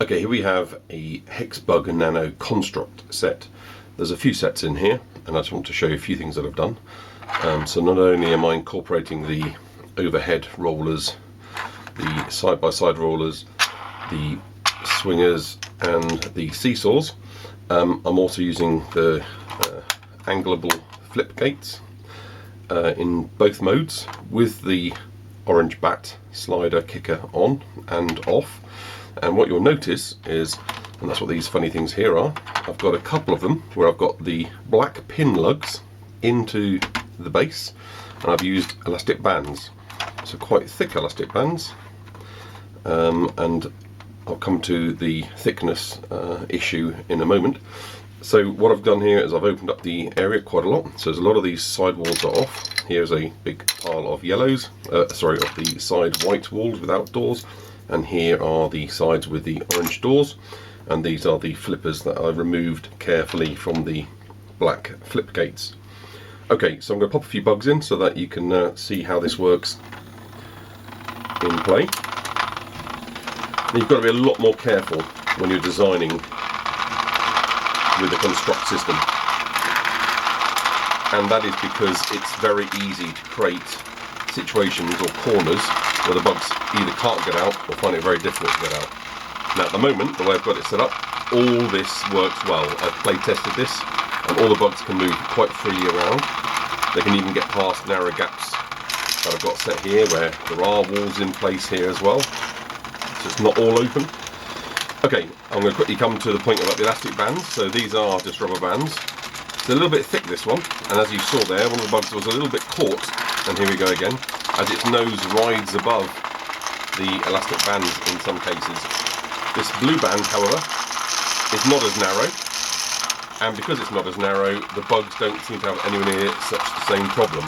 Okay, here we have a HexBug Nano Construct set. There's a few sets in here, and I just want to show you a few things that I've done. So not only am I incorporating the overhead rollers, the side-by-side rollers, the swingers and the seesaws, I'm also using the angleable flip gates in both modes with the orange bat slider kicker on and off. And what you'll notice is, and that's what these funny things here are, I've got a couple of them where I've got the black pin lugs into the base, and I've used elastic bands, so quite thick elastic bands, and I'll come to the thickness issue in a moment. So what I've done here is I've opened up the area quite a lot, so there's a lot of these side walls are off. Here's a big pile of yellows, of the side white walls without doors, and here are the sides with the orange doors, and these are the flippers that I removed carefully from the black flip gates. Okay, so I'm going to pop a few bugs in so that you can see how this works in play. And you've got to be a lot more careful when you're designing with the construct system, and that is because it's very easy to create situations or corners where the bugs either can't get out or find it very difficult to get out. Now at the moment, the way I've got it set up, all this works well. I've play tested this, and all the bugs can move quite freely around. They can even get past narrow gaps that I've got set here where there are walls in place here as well, so it's not all open. Okay, I'm going to quickly come to the point about the elastic bands. So these are just rubber bands. It's a little bit thick, this one, and as you saw there, one of the bugs was a little bit caught, and here we go again, as its nose rides above the elastic bands in some cases. This blue band, however, is not as narrow, and because it's not as narrow, the bugs don't seem to have anywhere near such the same problem.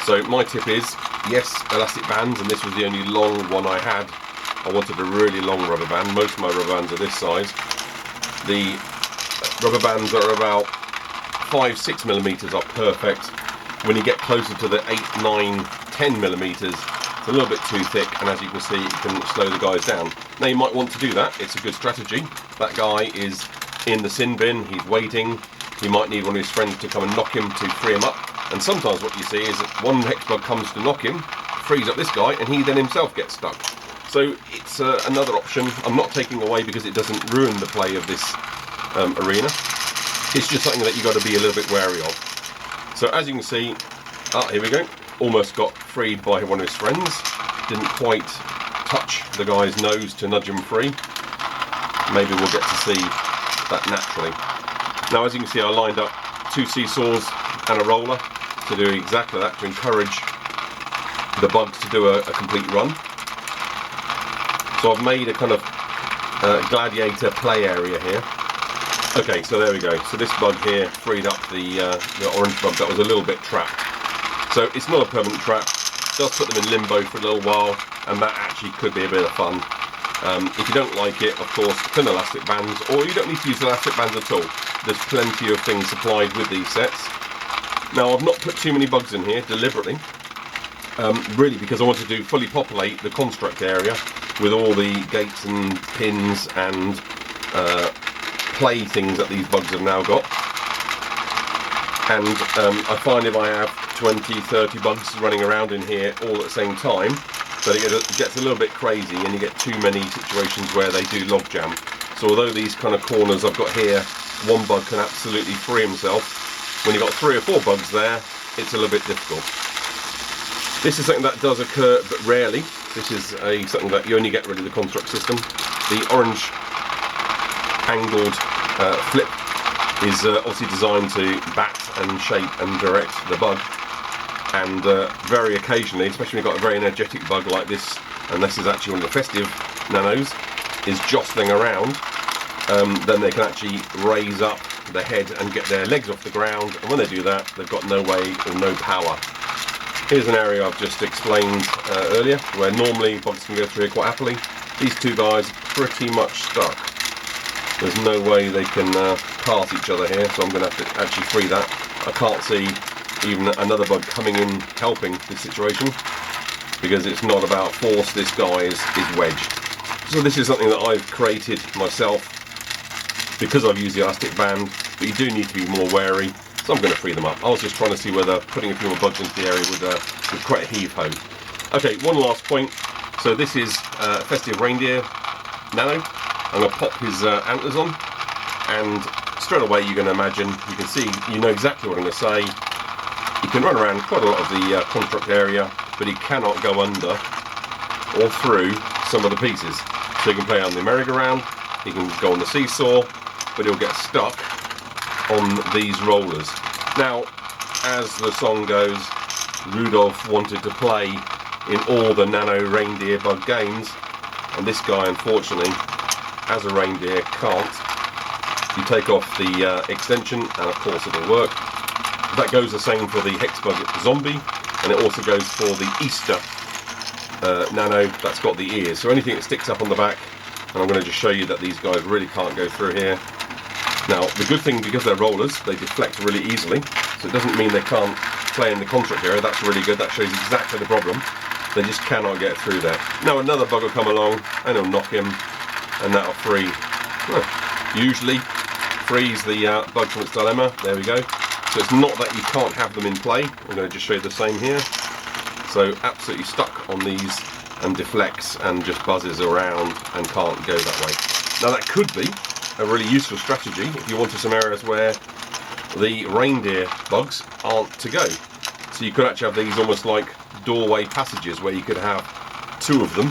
So my tip is, yes, elastic bands, and this was the only long one I had. I wanted a really long rubber band. Most of my rubber bands are this size. The rubber bands that are about 5-6 millimeters are perfect. When you get closer to the 8, 9, 10 millimeters, it's a little bit too thick, and as you can see, it can slow the guys down. Now you might want to do that. It's a good strategy. That guy is in the sin bin. He's waiting. He might need one of his friends to come and knock him to free him up. And sometimes what you see is that one HexBug comes to knock him, frees up this guy, and he then himself gets stuck. So it's another option. I'm not taking away because it doesn't ruin the play of this arena. It's just something that you've got to be a little bit wary of. So as you can see, here we go. Almost got freed by one of his friends. Didn't quite touch the guy's nose to nudge him free. Maybe we'll get to see that naturally. Now as you can see, I lined up 2 seesaws and a roller to do exactly that, to encourage the bugs to do a complete run. So I've made a kind of gladiator play area here. Okay, so there we go. So this bug here freed up the orange bug that was a little bit trapped. So it's not a permanent trap. Just put them in limbo for a little while, and that actually could be a bit of fun. If you don't like it, of course, pin elastic bands, or you don't need to use elastic bands at all. There's plenty of things supplied with these sets. Now I've not put too many bugs in here deliberately, really because I wanted to fully populate the construct area with all the gates and pins and play things that these bugs have now got. And I find if I have 20-30 bugs running around in here all at the same time, that it gets a little bit crazy and you get too many situations where they do logjam. So although these kind of corners I've got here, one bug can absolutely free himself, when you've got 3 or 4 bugs there, it's a little bit difficult. This is something that does occur, but rarely. This is something that you only get rid of the construct system. The orange angled flip is obviously designed to bat and shape and direct the bug. And very occasionally, especially when you've got a very energetic bug like this, and this is actually one of the festive nanos, is jostling around, then they can actually raise up the head and get their legs off the ground, and when they do that, they've got no way or no power. Here's an area I've just explained earlier, where normally bugs can go through here quite happily. These 2 guys are pretty much stuck. There's no way they can pass each other here, so I'm going to have to actually free that. I can't see even another bug coming in helping this situation, because it's not about force. This guy is wedged. So this is something that I've created myself because I've used the elastic band, but you do need to be more wary, so I'm going to free them up. I was just trying to see whether putting a few more bugs into the area would create a heave home. Okay, one last point. So this is Festive Reindeer Nano. I'm going to pop his antlers on, and straight away you're going to imagine, you can see, you know exactly what I'm going to say. He can run around quite a lot of the construct area, but he cannot go under or through some of the pieces. So he can play on the merry-go-round, he can go on the seesaw, but he'll get stuck on these rollers. Now, as the song goes, Rudolph wanted to play in all the Nano reindeer bug games, and this guy, unfortunately, as a reindeer, can't. You take off the extension, and of course it'll work. That goes the same for the HexBug Zombie, and it also goes for the Easter Nano that's got the ears. So anything that sticks up on the back, and I'm going to just show you that these guys really can't go through here. Now, the good thing, because they're rollers, they deflect really easily, so it doesn't mean they can't play in the construct area. That's really good. That shows exactly the problem. They just cannot get through there. Now another bug will come along, and it'll knock him, and that'll free. Usually frees the bug from its dilemma. There we go. So it's not that you can't have them in play. I'm going to just show you the same here. So absolutely stuck on these, and deflects and just buzzes around and can't go that way. Now that could be a really useful strategy if you wanted some areas where the reindeer bugs aren't to go. So you could actually have these almost like doorway passages where you could have two of them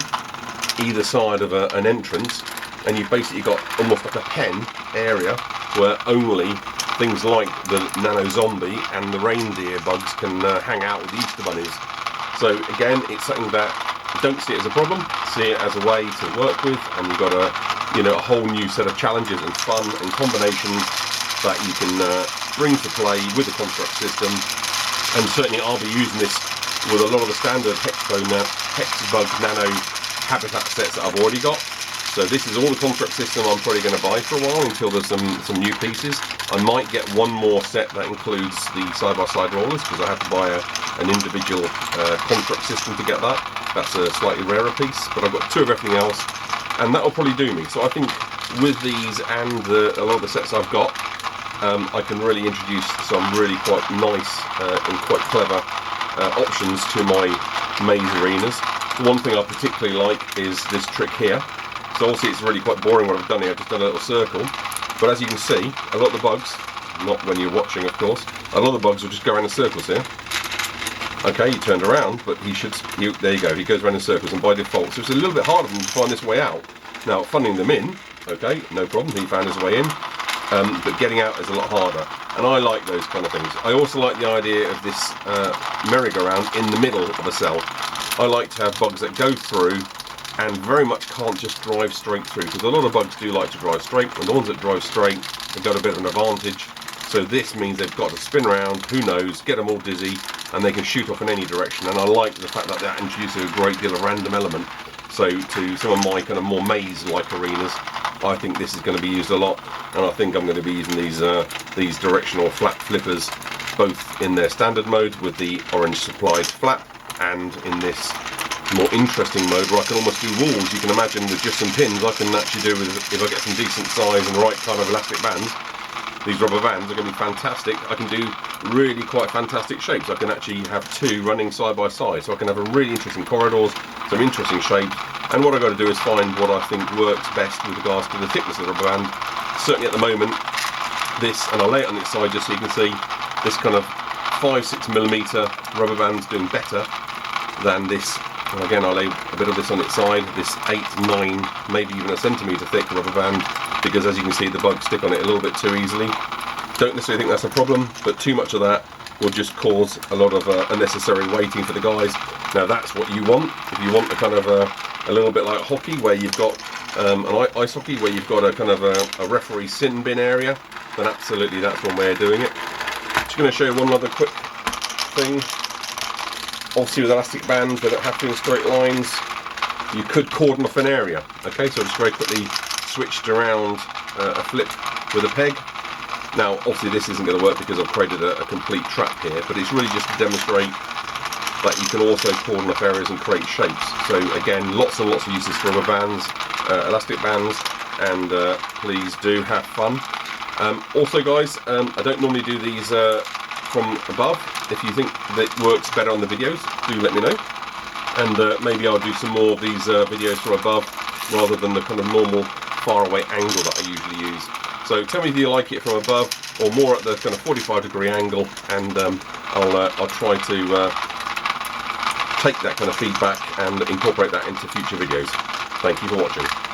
either side of an entrance, and you've basically got almost like a pen area where only things like the Nano Zombie and the reindeer bugs can hang out with the Easter bunnies. So again, it's something that, don't see it as a problem, see it as a way to work with, and you've got a whole new set of challenges and fun and combinations that you can bring to play with the construct system. And certainly I'll be using this with a lot of the standard HexBug Nano habitat sets that I've already got. So this is all the construct system I'm probably going to buy for a while until there's some new pieces. I might get one more set that includes the side-by-side rollers, because I have to buy an individual construct system to get that. That's a slightly rarer piece, but I've got two of everything else, and that'll probably do me. So I think with these and a lot of the sets I've got, I can really introduce some really quite nice and quite clever options to my maze arenas. One thing I particularly like is this trick here. So obviously it's really quite boring what I've done here, I've just done a little circle. But as you can see, a lot of the bugs, not when you're watching of course, a lot of the bugs will just go around in circles here. Okay, he turned around, but there you go, he goes around in circles, and by default, so it's a little bit harder for him to find this way out. Now, funneling them in, okay, no problem, he found his way in, but getting out is a lot harder. And I like those kind of things. I also like the idea of this merry-go-round in the middle of a cell. I like to have bugs that go through and very much can't just drive straight through, because a lot of bugs do like to drive straight, and the ones that drive straight have got a bit of an advantage. So this means they've got to spin around, who knows, get them all dizzy, and they can shoot off in any direction. And I like the fact that that introduces a great deal of random element. So to some of my kind of more maze-like arenas, I think this is going to be used a lot, and I think I'm going to be using these directional flap flippers, both in their standard mode with the orange supplied flap, and in this more interesting mode where I can almost do walls. You can imagine with just some pins I can actually do with, if I get some decent size and the right kind of elastic bands, these rubber bands are going to be fantastic. I can do really quite fantastic shapes. I can actually have two running side by side, so I can have a really interesting corridors, some interesting shapes. And what I've got to do is find what I think works best with regards to the thickness of the rubber band. Certainly at the moment, this, and I'll lay it on its side just so you can see, this kind of 5-6mm rubber band's doing better than this. And again, I'll lay a bit of this on its side, this 8, 9, maybe even a centimetre thick rubber band, because as you can see the bugs stick on it a little bit too easily. Don't necessarily think that's a problem, but too much of that will just cause a lot of unnecessary waiting for the guys. Now that's what you want. If you want a kind of a little bit like hockey, where you've got an ice hockey, where you've got a kind of a referee sin bin area, then absolutely that's one way of doing it. Just going to show you one other quick thing. Obviously with elastic bands, they don't have to in straight lines. You could cordon off an area. Okay, so I just very quickly switched around a flip with a peg. Now obviously this isn't going to work because I've created a complete trap here, but it's really just to demonstrate that you can also cordon off areas and create shapes. So again, lots and lots of uses for rubber bands. elastic bands, and please do have fun. Also guys, I don't normally do these from above. If you think that works better on the videos, do let me know, and maybe I'll do some more of these videos from above rather than the kind of normal far away angle that I usually use. So tell me if you like it from above or more at the kind of 45-degree angle, and I'll try to take that kind of feedback and incorporate that into future videos. Thank you for watching.